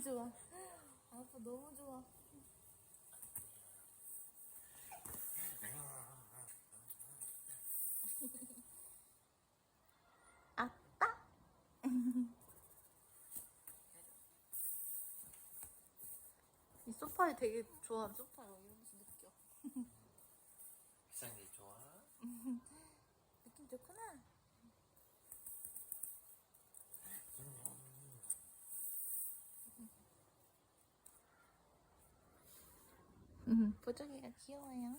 좋아. 아빠 너무 좋아. 아빠? 이 소파에 되게 좋아. 소파 여기 이러면서 느껴. 비싼 게 좋아? 느낌 좋구나. 보정이가 귀여워요.